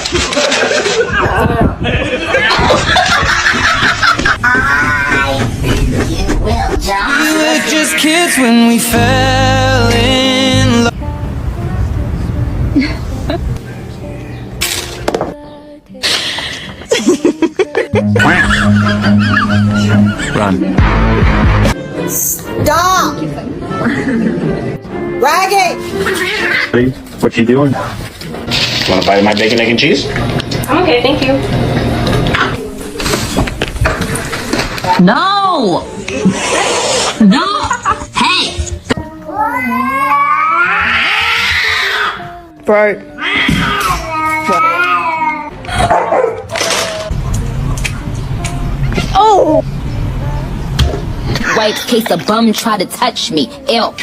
We were just kids when we fell in love. Run. Stop! Ragged! What you doing? Want to bite my bacon, egg, and cheese? I'm okay, thank you. No! No! Hey! Bro. White case a bum try to touch me. Ew.